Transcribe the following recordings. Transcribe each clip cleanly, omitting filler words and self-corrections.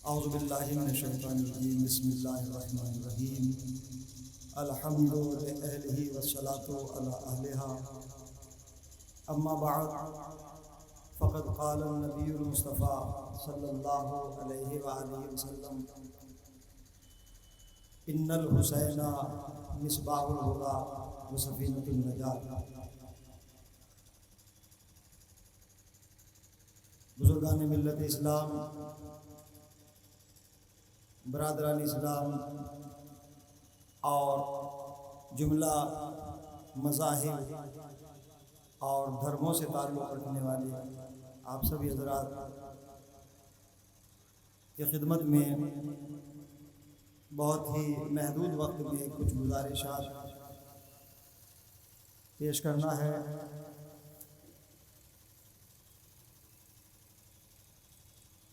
اعوذ باللہ من الشیطان الرجیم بسم اللہ الرحمن الرحیم الحمد للہ والصلاۃ علی اہلہا اما بعد فقد قال النبی المصطفیٰ صلی اللہ علیہ وآلہ وسلم ان الحسین مصباح الہدی وسفینۃ النجات۔ بزرگان ملت اسلام، برادران اسلام اور جملہ مذاہب اور دھرموں سے تعلق رکھنے والے آپ سبھی حضرات کی خدمت میں بہت ہی محدود وقت میں کچھ گزارشات پیش کرنا ہے۔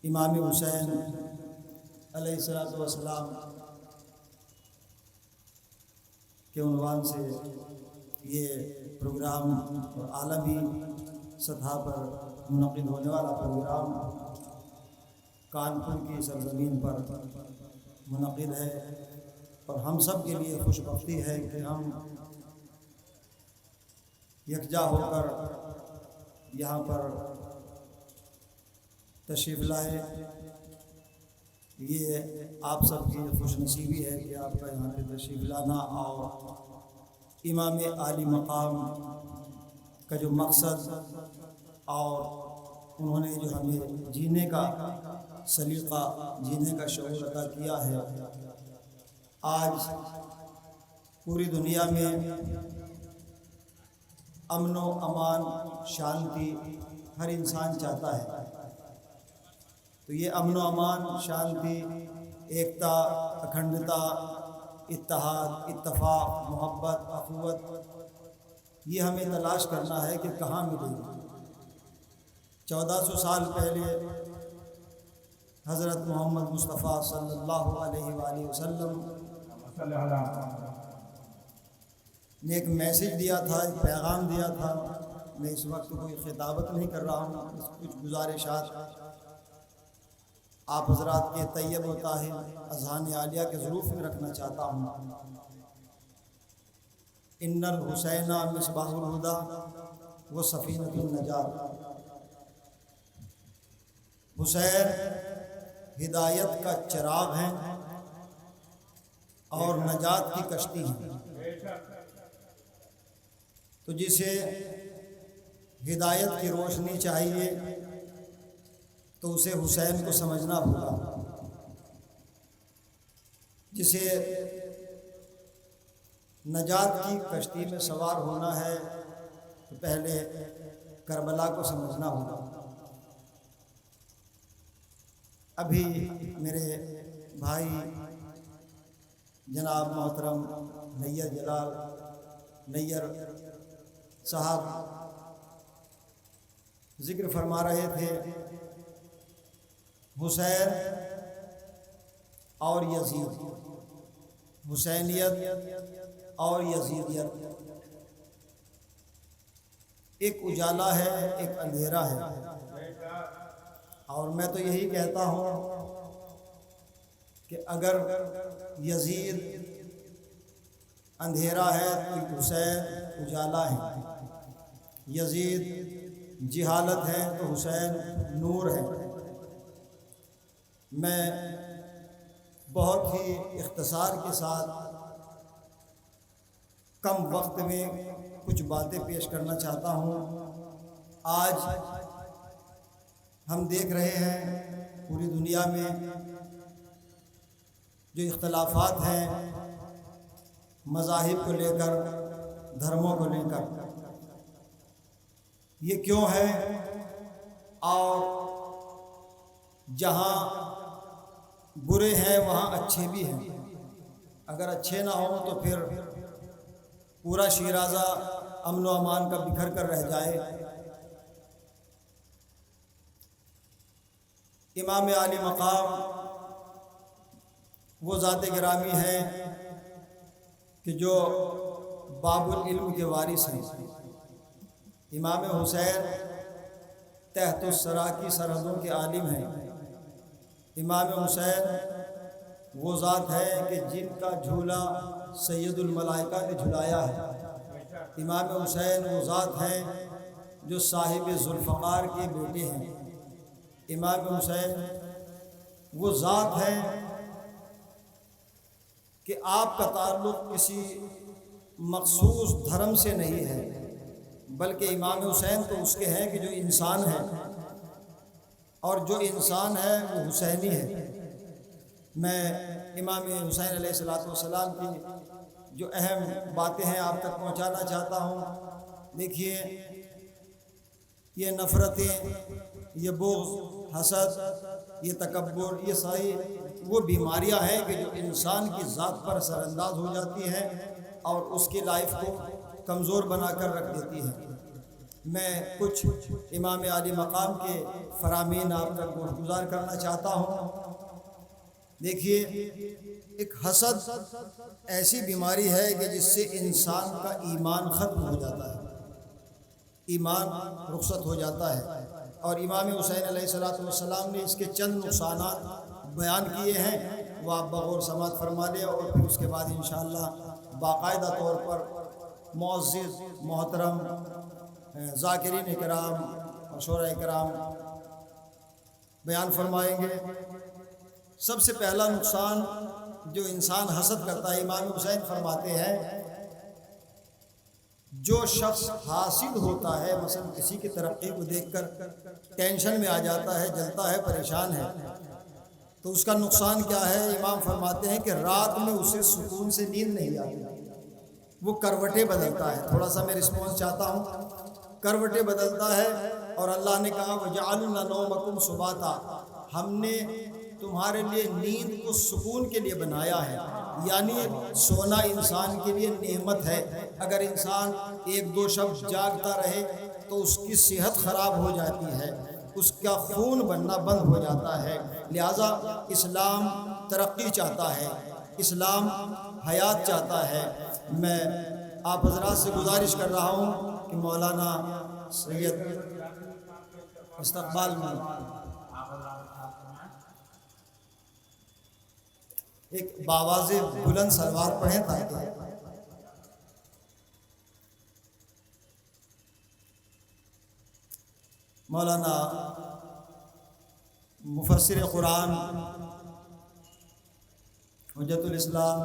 امام حسین علیہ الصلوۃ والسلام کے عنوان سے یہ پروگرام اور عالمی سطح پر منعقد ہونے والا پروگرام کانپور کی سرزمین پر منعقد ہے، اور ہم سب کے لیے خوش بختی ہے کہ ہم یکجا ہو کر یہاں پر تشریف لائے۔ یہ آپ سب کی خوش نصیبی ہے کہ آپ کا یہاں پہ تشریف لانا اور امام عالی مقام کا جو مقصد اور انہوں نے جو ہمیں جینے کا سلیقہ، جینے کا شعور عطا کیا ہے، آج پوری دنیا میں امن و امان، شانتی ہر انسان چاہتا ہے۔ تو یہ امن و امان، شانتی، ایکتا، اکھنڈتا، اتحاد، اتفاق، محبت، اخوت، یہ ہمیں تلاش کرنا ہے کہ کہاں ملے گی۔ 1400 سال پہلے حضرت محمد مصطفیٰ صلی اللہ علیہ وآلہ وسلم نے ایک میسج دیا تھا، ایک پیغام دیا تھا۔ میں اس وقت کوئی خطابت نہیں کر رہا ہوں، کچھ گزارشات آپ حضرات کے طیب و طاہر اذہان عالیہ کے ظروف میں رکھنا چاہتا ہوں۔ ان الحسین مصباح الہدی و سفینۃ النجات۔ حسین ہدایت کا چراغ ہیں اور نجات کی کشتی ہیں۔ تو جسے ہدایت کی روشنی چاہیے تو اسے حسین کو سمجھنا ہوگا، جسے نجات کی کشتی میں سوار ہونا ہے تو پہلے کربلا کو سمجھنا ہوگا۔ ابھی میرے بھائی جناب محترم نیر جلال نیر صاحب ذکر فرما رہے تھے حسین اور یزید، حسینیت اور یزیدیت، ایک اجالا ہے، ایک اندھیرا ہے۔ اور میں تو یہی کہتا ہوں کہ اگر یزید اندھیرا ہے تو حسین اجالا ہے، یزید جہالت ہے تو حسین نور ہے۔ میں بہت ہی اختصار کے ساتھ کم وقت میں کچھ باتیں پیش کرنا چاہتا ہوں۔ آج ہم دیکھ رہے ہیں پوری دنیا میں جو اختلافات ہیں مذاہب کو لے کر، دھرموں کو لے کر، یہ کیوں ہے؟ اور جہاں برے ہیں وہاں اچھے بھی ہیں۔ اگر اچھے نہ ہوں تو پھر پورا شیرازہ امن و امان کا بکھر کر رہ جائے۔ امام عالی مقام وہ ذات گرامی ہیں کہ جو باب العلم کے وارث ہیں۔ امام حسین تحت الثری کی سرحدوں کے عالم ہیں۔ امام حسین وہ ذات ہے کہ جن کا جھولا سید الملائکہ نے جھلایا ہے۔ امام حسین وہ ذات ہیں جو صاحب ذوالفقار کے بیٹے ہیں۔ امام حسین وہ ذات ہے کہ آپ کا تعلق کسی مخصوص دھرم سے نہیں ہے، بلکہ امام حسین تو اس کے ہیں کہ جو انسان ہے، اور جو انسان ہے وہ حسینی ہے۔ میں امام حسین علیہ السلام کی جو اہم باتیں ہیں آپ تک پہنچانا چاہتا ہوں۔ دیکھیے، یہ نفرتیں، یہ بغض، حسد، یہ تکبر، یہ ساری وہ بیماریاں ہیں کہ جو انسان کی ذات پر اثر انداز ہو جاتی ہیں اور اس کی لائف کو کمزور بنا کر رکھ دیتی ہیں۔ میں کچھ امام عالی مقام کے فرامین آپ تک گزار کرنا چاہتا ہوں۔ دیکھیے، ایک حسد ایسی بیماری ہے کہ جس سے انسان کا ایمان ختم ہو جاتا ہے، ایمان رخصت ہو جاتا ہے، اور امام حسین علیہ السلام نے اس کے چند نقصانات بیان کیے ہیں، وہ آپ بغور سماعت فرما لیں، اور پھر اس کے بعد انشاءاللہ باقاعدہ طور پر معزز محترم ذاکرین کرام اور شورا کرام بیان فرمائیں گے۔ سب سے پہلا نقصان جو انسان حسد کرتا ہے، امام حسین فرماتے ہیں، جو شخص حاصل ہوتا ہے، مثلا کسی کی ترقی کو دیکھ کر ٹینشن میں آ جاتا ہے، جلتا ہے، پریشان ہے، تو اس کا نقصان کیا ہے؟ امام فرماتے ہیں کہ رات میں اسے سکون سے نیند نہیں آتی، وہ کروٹیں بدلتا ہے۔ تھوڑا سا میں رسپانس چاہتا ہوں۔ کروٹیں بدلتا ہے، اور اللہ نے کہا وَجَعَلْنَا نَوْمَكُمْ سُبَاتًا، ہم نے تمہارے لیے نیند کو سکون کے لیے بنایا ہے، یعنی سونا انسان کے لیے نعمت ہے۔ اگر انسان ایک دو شب جاگتا رہے تو اس کی صحت خراب ہو جاتی ہے، اس کا خون بننا بند ہو جاتا ہے۔ لہٰذا اسلام ترقی چاہتا ہے، اسلام حیات چاہتا ہے۔ میں آپ حضرات سے گزارش کر رہا ہوں کہ مولانا سید استقبال میں ایک باواز بلند سلوات پڑھیں تاکہ مولانا مفسر قرآن حجت الاسلام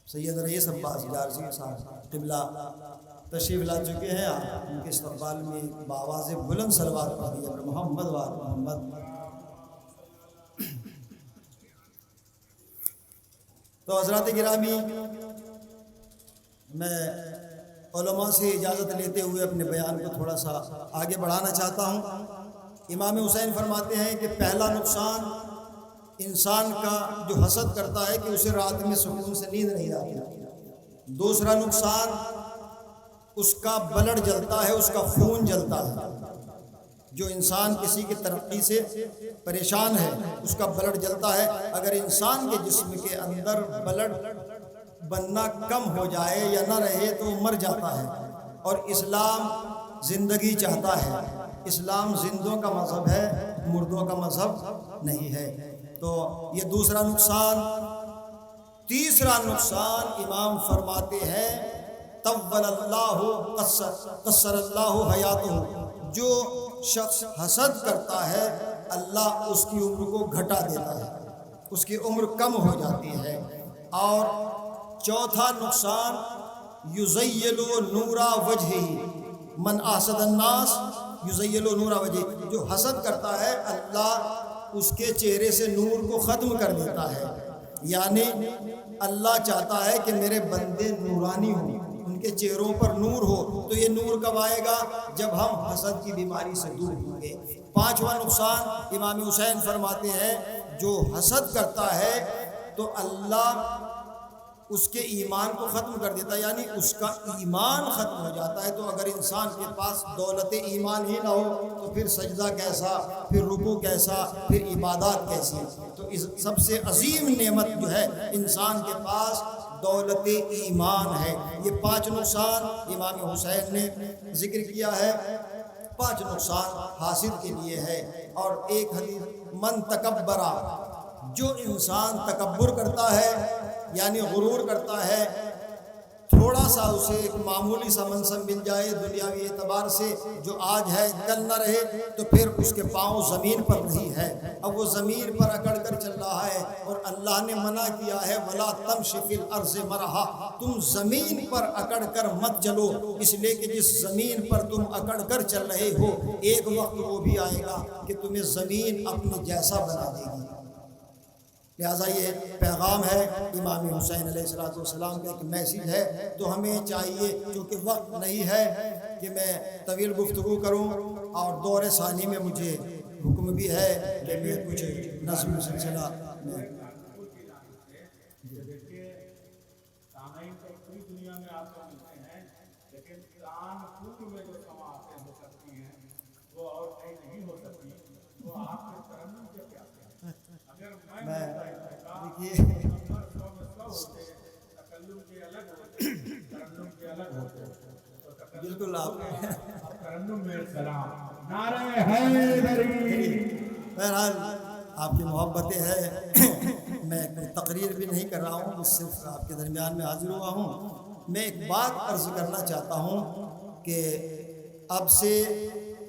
سید رئیس عباس جارسی صاحب قبلہ تشریف لا چکے ہیں۔ آپ ان کے استقبال میں باواز بلند سلوات پڑھی ہے، محمد و محمد۔ تو حضرات گرامی، میں علماء سے اجازت لیتے ہوئے اپنے بیان کو تھوڑا سا آگے بڑھانا چاہتا ہوں۔ امام حسین فرماتے ہیں کہ پہلا نقصان انسان کا جو حسد کرتا ہے کہ اسے رات میں سکون سے نیند نہیں آتی۔ دوسرا نقصان اس کا بلڈ جلتا ہے، اس کا خون جلتا ہے۔ جو انسان کسی کی ترقی سے پریشان ہے، اس کا بلڈ جلتا ہے۔ اگر انسان کے جسم کے اندر بلڈ بننا کم ہو جائے یا نہ رہے تو وہ مر جاتا ہے، اور اسلام زندگی چاہتا ہے۔ اسلام زندوں کا مذہب ہے، مردوں کا مذہب نہیں ہے۔ تو یہ دوسرا نقصان۔ تیسرا نقصان امام فرماتے ہیں طول اللہ قصر اللہ حیاتہ، جو شخص حسد کرتا ہے اللہ اس کی عمر کو گھٹا دیتا ہے، اس کی عمر کم ہو جاتی ہے۔ اور چوتھا نقصان یزیل نور وجہہ، من احسد الناس یزیل نور وجہہ، جو حسد کرتا ہے اللہ اس کے چہرے سے نور کو ختم کر دیتا ہے۔ یعنی اللہ چاہتا ہے کہ میرے بندے نورانی ہوں، ان کے چہروں پر نور ہو، تو یہ نور کب آئے گا؟ جب ہم حسد کی بیماری سے دور ہوں گے۔ پانچواں نقصان امام حسین فرماتے ہیں جو حسد کرتا ہے تو اللہ اس کے ایمان کو ختم کر دیتا ہے، یعنی اس کا ایمان ختم ہو جاتا ہے۔ تو اگر انسان کے پاس دولت ایمان ہی نہ ہو تو پھر سجدہ کیسا، پھر رکوع کیسا، پھر عبادات کیسی؟ تو اس سب سے عظیم نعمت جو ہے انسان کے پاس دولت ایمان ہے۔ یہ 5 نقصان امام حسین نے ذکر کیا ہے۔ 5 نقصان حاصل کے لیے ہے۔ اور ایک حدیث، من تکبرا، جو انسان تکبر کرتا ہے یعنی غرور کرتا ہے، تھوڑا سا اسے ایک معمولی سا منصب مل جائے دنیاوی اعتبار سے، جو آج ہے کل نہ رہے، تو پھر اس کے پاؤں زمین پر نہیں ہے، اب وہ زمین پر اکڑ کر چل رہا ہے۔ اور اللہ نے منع کیا ہے وَلَا تَمْشِ فِي الْأَرْضِ مَرَحًا، تم زمین پر اکڑ کر مت چلو، اس لیے کہ جس زمین پر تم اکڑ کر چل رہے ہو ایک وقت وہ بھی آئے گا کہ تمہیں زمین اپنے جیسا بنا دے گی۔ لہٰذا یہ پیغام ہے امام حسین علیہ السلام کا، ایک میسیج ہے۔ تو ہمیں چاہیے، چونکہ وقت نہیں ہے کہ میں طویل گفتگو کروں، اور دور ثانی میں مجھے حکم بھی ہے کہ میں کچھ نظم سلسلہ میں بالکل آپ بہرحال آپ کی محبتیں ہیں، میں کوئی تقریر بھی نہیں کر رہا ہوں، صرف آپ کے درمیان میں حاضر ہوا ہوں۔ میں ایک بات عرض کرنا چاہتا ہوں کہ اب سے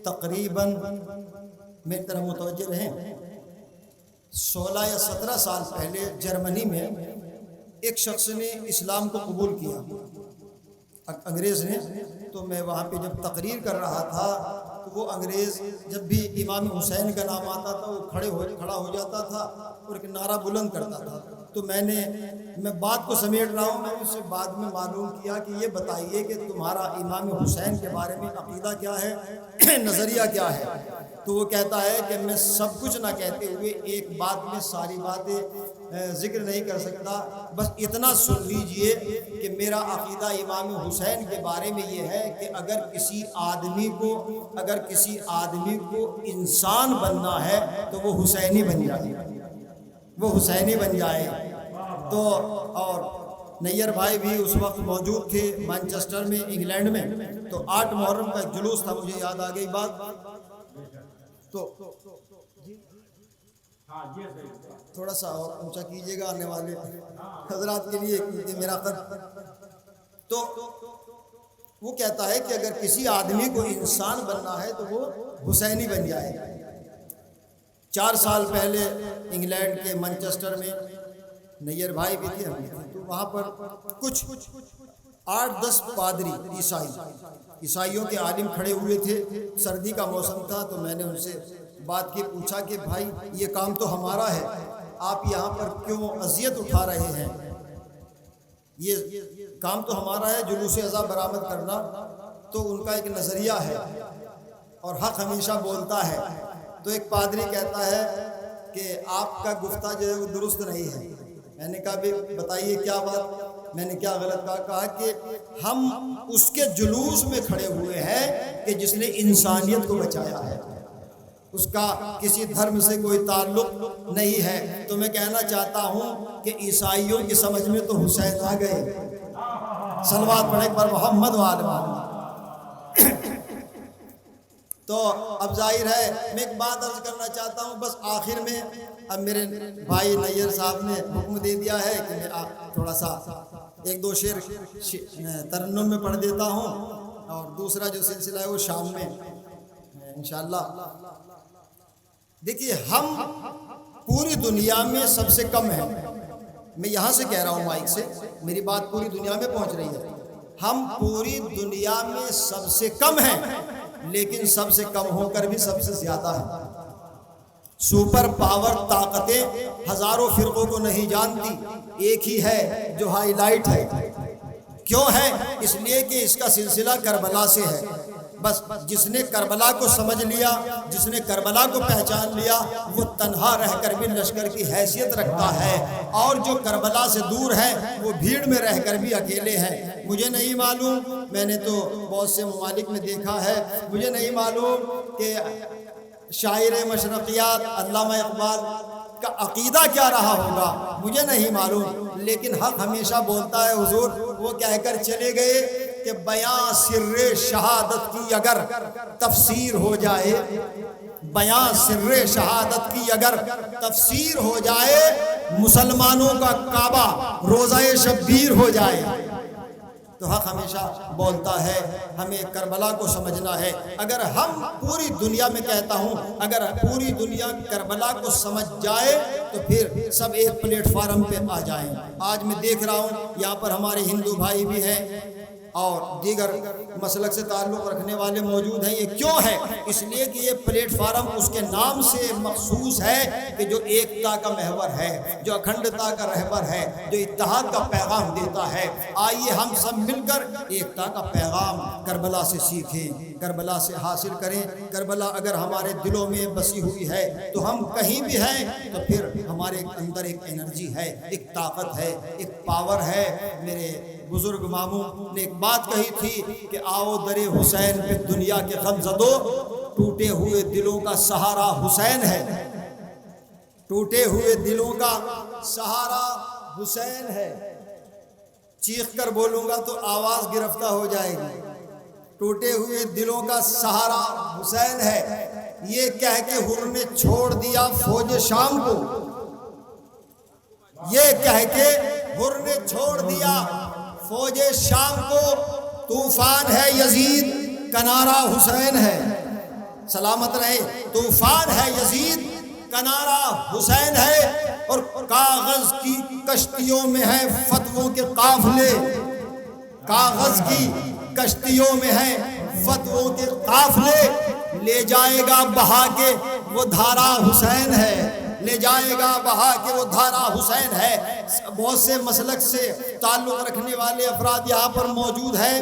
تقریباً میری طرح متوجہ رہیں، 16 یا 17 سال پہلے جرمنی میں ایک شخص نے اسلام کو قبول کیا، انگریز نے۔ تو میں وہاں پہ جب تقریر کر رہا تھا تو وہ انگریز جب بھی امام حسین کا نام آتا تھا وہ کھڑا ہو جاتا تھا اور ایک نعرہ بلند کرتا تھا۔ تو میں بات کو سمیٹ رہا ہوں، میں اس سے بعد میں معلوم کیا کہ یہ بتائیے کہ تمہارا امام حسین کے بارے میں عقیدہ کیا ہے، نظریہ کیا ہے؟ تو وہ کہتا ہے کہ میں سب کچھ نہ کہتے ہوئے ایک بات میں ساری باتیں ذکر نہیں کر سکتا، بس اتنا سن لیجئے کہ میرا عقیدہ امام حسین کے بارے میں یہ ہے کہ اگر کسی آدمی کو انسان بننا ہے تو وہ حسینی بن جائے، وہ حسینی بن جائے۔ تو اور نیئر بھائی بھی اس وقت موجود تھے مانچسٹر میں، انگلینڈ میں۔ تو 8 محرم کا جلوس تھا، مجھے یاد آ گئی بات۔ تو تھوڑا سا اور اونچا کیجیے گا آنے والے حضرات کے لیے، کیونکہ میرا خط۔ تو وہ کہتا ہے کہ اگر کسی آدمی کو انسان بننا ہے تو وہ حسینی بن جائے۔ 4 سال پہلے انگلینڈ کے مانچسٹر میں نیئر بھائی بھی تھے، تو وہاں پر کچھ 8-10 پادری عیسائیوں کے عالم کھڑے ہوئے تھے۔ سردی کا موسم تھا، تو میں نے ان سے بات کی، پوچھا کہ بھائی یہ کام تو ہمارا ہے، آپ یہاں پر کیوں اذیت اٹھا رہے ہیں؟ یہ کام تو ہمارا ہے جلوس اضاء برآمد کرنا۔ تو ان کا ایک نظریہ ہے اور حق ہمیشہ بولتا ہے۔ تو ایک پادری کہتا ہے کہ آپ کا گفتہ جو ہے وہ درست نہیں ہے۔ میں نے کہا بھی بتائیے کیا بات، میں نے کیا غلط کہا؟ کہا کہ ہم اس کے جلوس میں کھڑے ہوئے ہیں کہ جس نے انسانیت کو بچایا ہے، اس کا کسی دھرم سے کوئی تعلق نہیں ہے۔ تو میں کہنا چاہتا ہوں کہ عیسائیوں کی سمجھ میں تو حسین آ گئے، صلوات پڑھیں پر محمد وآل محمد۔ تو اب ظاہر ہے میں ایک بات عرض کرنا چاہتا ہوں بس آخر میں۔ اب میرے بھائی نیئر صاحب نے حکم دے دیا ہے کہ میں تھوڑا سا 1-2 شعر ترنم میں پڑھ دیتا ہوں، اور دوسرا جو سلسلہ ہے وہ شام میں انشاءاللہ۔ دیکھیے، ہم پوری دنیا میں سب سے کم ہیں، میں یہاں سے کہہ رہا ہوں مائک سے، میری بات پوری دنیا میں پہنچ رہی ہے۔ ہم پوری دنیا میں سب سے کم ہیں، لیکن سب سے کم ہو کر بھی سب سے زیادہ ہیں۔ سپر پاور طاقتیں ہزاروں فرقوں کو نہیں جانتی، ایک ہی ہے جو ہائی لائٹ ہے۔ کیوں ہے؟ اس لیے کہ اس کا سلسلہ کربلا سے ہے۔ بس جس نے کربلا کو سمجھ لیا، جس نے کربلا کو پہچان لیا، وہ تنہا رہ کر بھی لشکر کی حیثیت رکھتا ہے، اور جو کربلا سے دور ہیں وہ بھیڑ میں رہ کر بھی اکیلے ہیں۔ مجھے نہیں معلوم، میں نے تو بہت سے ممالک میں دیکھا ہے، مجھے نہیں معلوم کہ شاعر مشرقیات علامہ اقبال کا عقیدہ کیا رہا ہوگا، مجھے نہیں معلوم، لیکن حق ہمیشہ بولتا ہے حضور۔ وہ کہہ کر چلے گئے کہ بیان سر شہادت کی اگر تفسیر ہو جائے، بیان سر شہادت کی اگر تفسیر ہو جائے، مسلمانوں کا کعبہ روزہ شبیر ہو جائے، تو حق ہمیشہ بولتا ہے، ہمیں کربلا کو سمجھنا ہے۔ اگر ہم پوری دنیا میں کہتا ہوں، اگر پوری دنیا کربلا کو سمجھ جائے تو پھر سب ایک پلیٹ فارم پہ آ جائیں۔ آج میں دیکھ رہا ہوں یہاں پر ہمارے ہندو بھائی بھی ہیں اور دیگر مسلک سے تعلق رکھنے والے موجود ہیں۔ یہ کیوں ہے؟ اس لیے کہ یہ پلیٹ فارم اس کے نام سے مخصوص ہے کہ جو ایکتا کا محور ہے، جو اکھنڈتا کا رہبر ہے، جو اتحاد کا پیغام دیتا ہے۔ آئیے ہم سب مل کر ایکتا کا پیغام کربلا سے سیکھیں، کربلا سے حاصل کریں۔ کربلا اگر ہمارے دلوں میں بسی ہوئی ہے تو ہم کہیں بھی ہیں تو پھر ہمارے اندر ایک انرجی ہے، ایک طاقت ہے، ایک پاور ہے۔ میرے بزرگ ماموں نے ایک بات کہی تھی کہ آؤ در حسین پہ دنیا کے غم زدو، ٹوٹے ہوئے دلوں کا سہارا حسین ہے، ٹوٹے ہوئے دلوں کا سہارا حسین ہے۔ چیخ کر بولوں گا تو آواز گرفتہ ہو جائے گی۔ ٹوٹے ہوئے دلوں کا سہارا حسین ہے، یہ کہہ کے حر نے چھوڑ دیا فوج شام کو، یہ کہہ کے حر نے چھوڑ دیا فوج شام کو، طوفان ہے یزید کنارہ حسین ہے۔ سلامت رہے، طوفان ہے یزید کنارہ حسین ہے، اور کاغذ کی کشتیوں میں ہیں فتووں کے قافلے، کاغذ کی کشتیوں میں ہیں فتووں کے قافلے، لے جائے گا بہا کے وہ دھارا حسین ہے، لے جائے گا بہا کے وہ دھارا حسین ہے۔ بہت سے مسلک سے تعلق رکھنے والے افراد یہاں پر موجود ہیں۔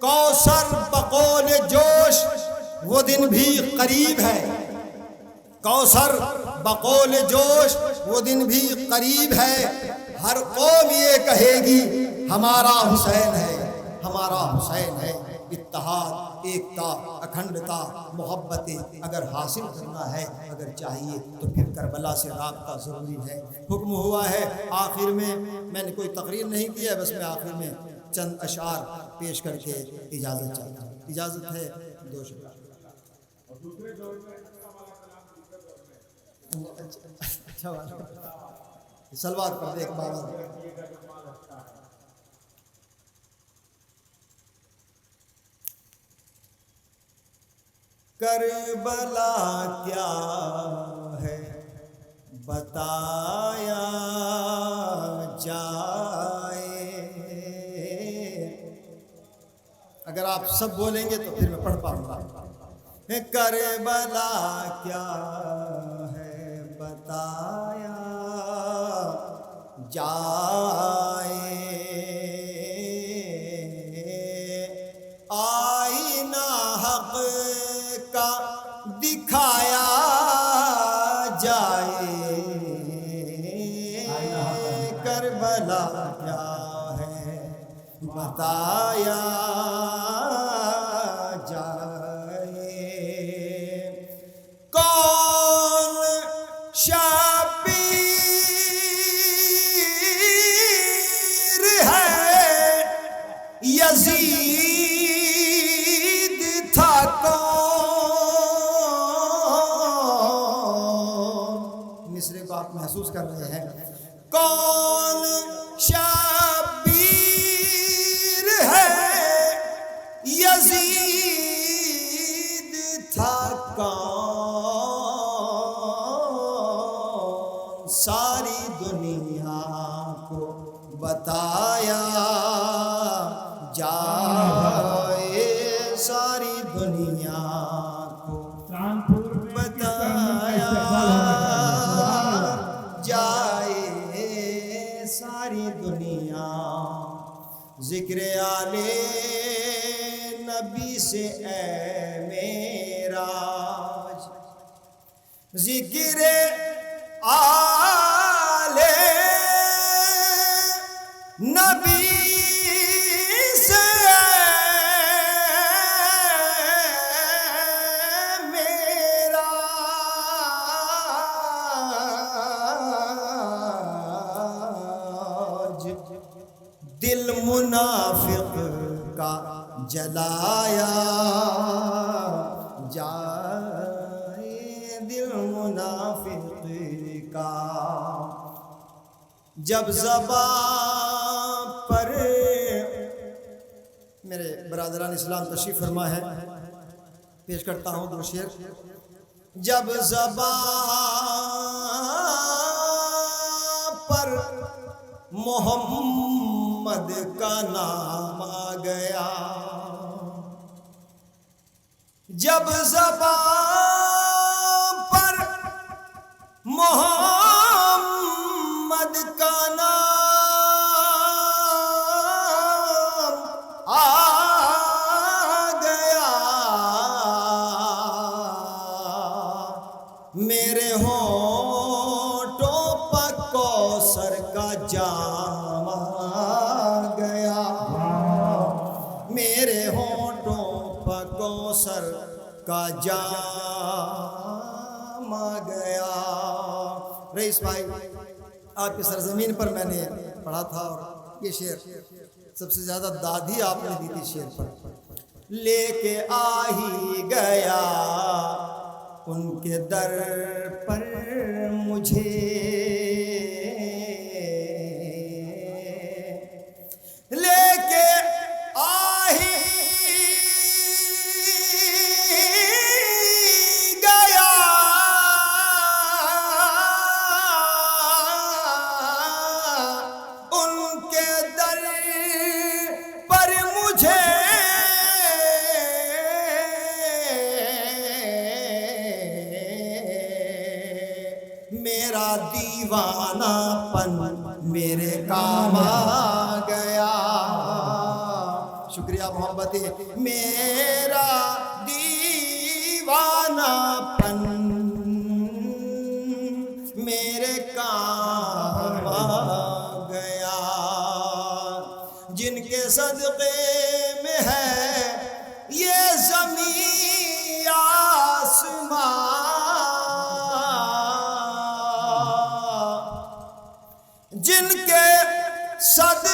کوثر بقول جوش وہ دن بھی قریب ہے، کوثر بقول جوش وہ دن بھی قریب ہے، ہر قوم یہ کہے گی ہمارا حسین ہے، ہمارا حسین ہے۔ اتحاد، ایکتا، اکھنڈتا، محبتیں اگر حاصل کرنا ہے، اگر چاہیے تو پھر کربلا سے رابطہ ضروری ہے۔ حکم ہوا ہے آخر میں نے کوئی تقریر نہیں کی ہے، بس میں آخر میں چند اشعار پیش کر کے اجازت چاہتا ہوں۔ اجازت ہے؟ دو شکر۔ اچھا سلوات پڑھ دے ایک بار۔ کربلا کیا ہے بتایا جائے، اگر آپ سب بولیں گے تو پھر میں پڑھ پاؤں گا۔ کربلا کیا ہے بتایا جائے، آئینہ حق کا دکھایا جائے، کربلا کیا ہے بتایا جائے، کون شبیر ہے یزید تھا مصرے کو آپ محسوس کر رہے ہیں، کون شبیر ہے یزید تھا کون، ساری دنیا کو بتایا جائے، ساری دنیا کو بتایا جائے، ساری دنیا۔ ذکر آل نبی سے اے میرا، ذکر آل نبی سے میرا، دل منافق کا جلایا جائے دل منافق کا، جب زبان پر میرے برادران اسلام تشریف فرما ہے، پیش کرتا ہوں دو شعر۔ جب زبان پر محمد کا نام آ گیا، جب زبان پر محمد کا نام آ گیا، میرے ہونٹوں پر کوثر کا جام آ گیا، میرے ہونٹوں پر کوثر کا جام آ گیا۔ رئیس بھائی، آپ کی سرزمین پر میں نے پڑھا تھا، اور یہ شعر سب سے زیادہ داد ہی آپ نے دی تھی شعر پر۔ لے کے آ ہی گیا ان کے در پر مجھے، لے کے آ ہی گیا ان کے در پر مجھے، میرا دیوانہ پن میرے کام آ گیا۔ شکریہ محبت، میرا دیوانہ پن میرے کام آ گیا، جن کے صدقے میں ہے یہ زمین آسمان، جن کے صدقے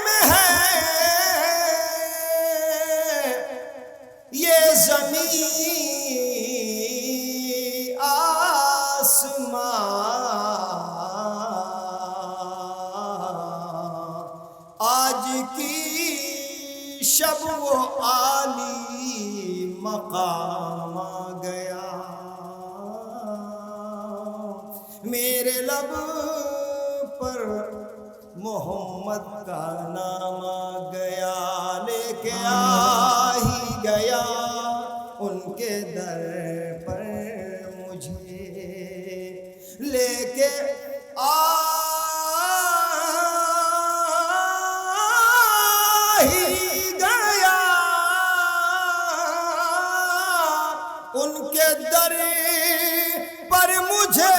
میں ہے یہ زمین آسمان، آج کی شب وہ عالی مقام آ گیا، میرے لب پر محمد کا نام آ گیا، لے کے آ ہی گیا ان کے در پر مجھے، لے کے آ ہی گیا ان کے در پر مجھے،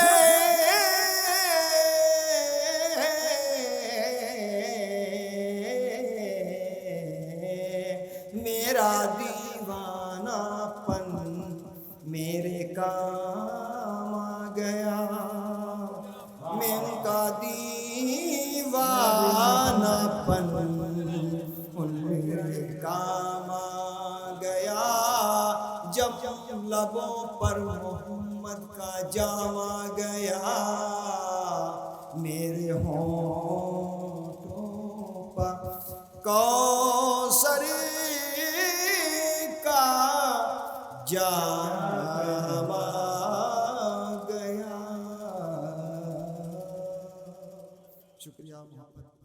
میرا دیوانہ پن میرے کام آ گیا، میں ان کا دیوانہ پن ان میرے کام آ گیا، جب لبوں پر محمد کا جام آ گیا، میرے ہونٹوں پر کوثر کا جام آ گیا۔ شکریہ محبت۔